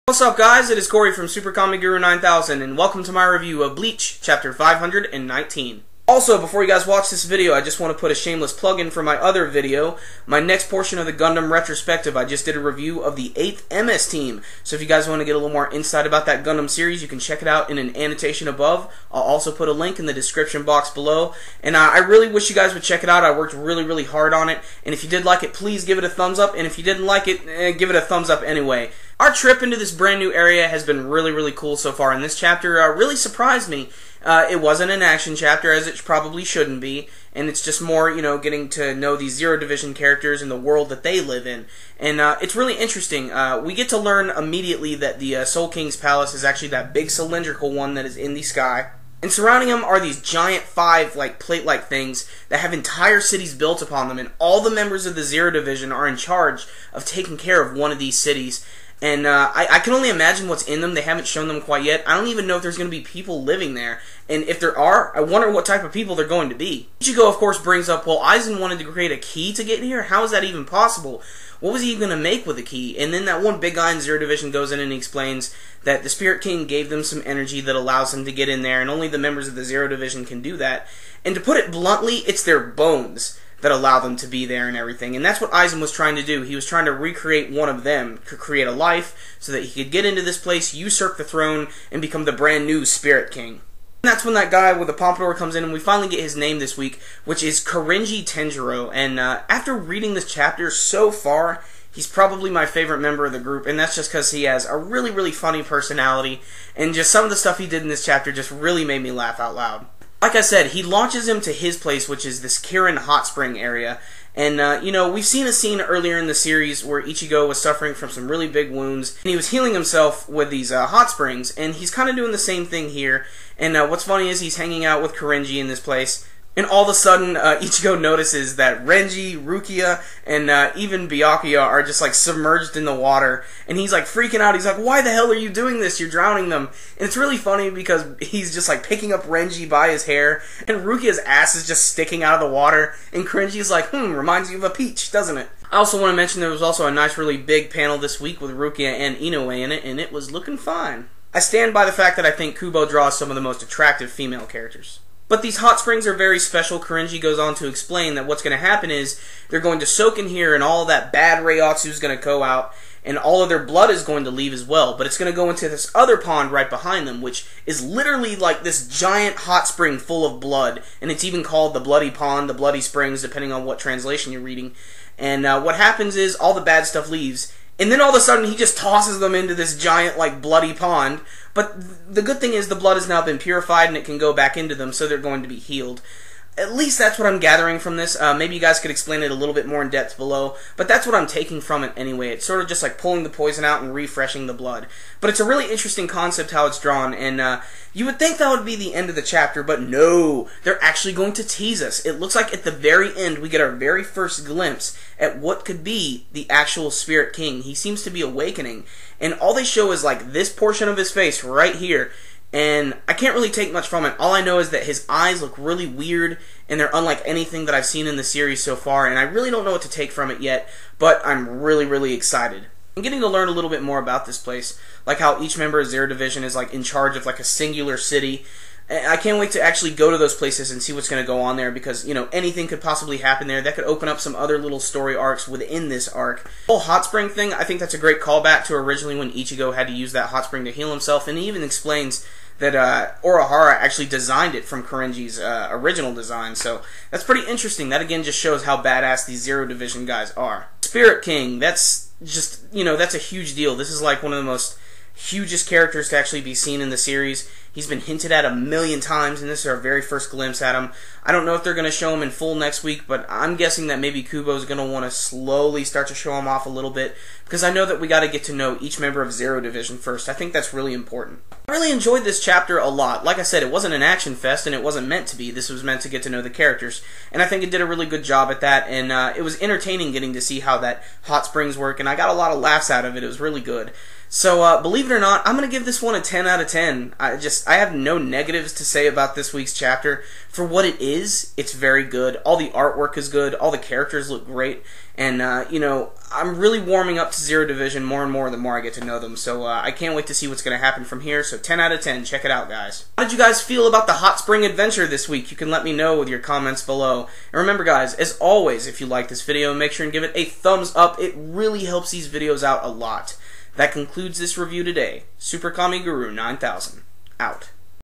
What's up, guys? It is Corey from SuperKamiGuru9000, and welcome to my review of Bleach, Chapter 519. Also, before you guys watch this video, I just want to put a shameless plug in for my other video. My next portion of the Gundam retrospective, I just did a review of the 8th MS team. So if you guys want to get a little more insight about that Gundam series, you can check it out in an annotation above. I'll also put a link in the description box below. And I really wish you guys would check it out. I worked really hard on it. And if you did like it, please give it a thumbs up. And if you didn't like it, give it a thumbs up anyway. Our trip into this brand new area has been really cool so far, and this chapter really surprised me. It wasn't an action chapter, as it probably shouldn't be, and it's just more, getting to know these Zero Division characters and the world that they live in. And it's really interesting. We get to learn immediately that the Soul King's palace is actually that big cylindrical one that is in the sky. And surrounding them are these giant 5 plate-like things that have entire cities built upon them, and all the members of the Zero Division are in charge of taking care of one of these cities. And I can only imagine what's in them. They haven't shown them quite yet. I don't even know if there's going to be people living there. And if there are, I wonder what type of people they're going to be. Ichigo, of course, brings up, well, Aizen wanted to create a key to get here? How is that even possible? What was he going to make with the key? And then that one big guy in Zero Division goes in and he explains that the Spirit King gave them some energy that allows them to get in there, and only the members of the Zero Division can do that. And to put it bluntly, it's their bones that allow them to be there and everything. And that's what Aizen was trying to do. He was trying to recreate one of them, create a life, so that he could get into this place, usurp the throne, and become the brand new Spirit King. And that's when that guy with the pompadour comes in, and we finally get his name this week, which is Korinji Tenjiro. And after reading this chapter so far, he's probably my favorite member of the group, and that's just because he has a really funny personality, and just some of the stuff he did in this chapter just really made me laugh out loud. Like I said, he launches him to his place, which is this Kirin hot spring area. And, we've seen a scene earlier in the series where Ichigo was suffering from some really big wounds, and he was healing himself with these hot springs, and he's kind of doing the same thing here. And what's funny is he's hanging out with Korinji in this place, and all of a sudden, Ichigo notices that Renji, Rukia, and even Byakuya are just submerged in the water, and he's freaking out. He's like, "Why the hell are you doing this? You're drowning them." And it's really funny because he's just picking up Renji by his hair, and Rukia's ass is just sticking out of the water, and Korinji's like, reminds you of a peach, doesn't it? I also want to mention there was also a nice really big panel this week with Rukia and Inoue in it, and it was looking fine. I stand by the fact that I think Kubo draws some of the most attractive female characters. But these hot springs are very special. Korinji goes on to explain that what's going to happen is they're going to soak in here, and all that bad Reiatsu is going to go out, and all of their blood is going to leave as well. But it's going to go into this other pond right behind them, which is literally like this giant hot spring full of blood. And it's even called the Bloody Pond, the Bloody Springs, depending on what translation you're reading. And what happens is all the bad stuff leaves, and then all of a sudden he just tosses them into this giant bloody pond. But the good thing is the blood has now been purified and it can go back into them, so they're going to be healed. At least that's what I'm gathering from this. Maybe you guys could explain it a little bit more in depth below, but that's what I'm taking from it anyway. It's sort of just pulling the poison out and refreshing the blood. But it's a really interesting concept how it's drawn, and you would think that would be the end of the chapter, but no, they're actually going to tease us. It looks like at the very end we get our very first glimpse at what could be the actual Spirit King. He seems to be awakening, and all they show is this portion of his face right here. And I can't really take much from it. All I know is that his eyes look really weird, and they're unlike anything that I've seen in the series so far, and I really don't know what to take from it yet, but I'm really excited. I'm getting to learn a little bit more about this place, like how each member of Zero Division is in charge of a singular city. I can't wait to actually go to those places and see what's going to go on there, because, anything could possibly happen there. That could open up some other little story arcs within this arc. The whole hot spring thing, I think that's a great callback to originally when Ichigo had to use that hot spring to heal himself, and he even explains that Urahara actually designed it from Korinji's original design, so that's pretty interesting. That again just shows how badass these Zero Division guys are. Spirit King, that's just, that's a huge deal. This is one of the most hugest characters to actually be seen in the series. He's been hinted at a million times, and this is our very first glimpse at him. I don't know if they're going to show him in full next week, but I'm guessing that maybe Kubo's going to want to slowly start to show him off a little bit, because I know that we got to get to know each member of Zero Division first. I think that's really important. I really enjoyed this chapter a lot. Like I said, it wasn't an action fest, and it wasn't meant to be. This was meant to get to know the characters, and I think it did a really good job at that, and it was entertaining getting to see how that hot springs work, and I got a lot of laughs out of it. It was really good. So, believe believe it or not, I'm going to give this one a 10 out of 10. I have no negatives to say about this week's chapter. For what it is, it's very good. All the artwork is good. All the characters look great. And, you know, I'm really warming up to Zero Division more and more the more I get to know them. So I can't wait to see what's going to happen from here. So 10 out of 10. Check it out, guys. How did you guys feel about the Hot Spring Adventure this week? You can let me know with your comments below. And remember, guys, as always, if you like this video, make sure and give it a thumbs up. It really helps these videos out a lot. That concludes this review today. SuperKamiGuru9000, out.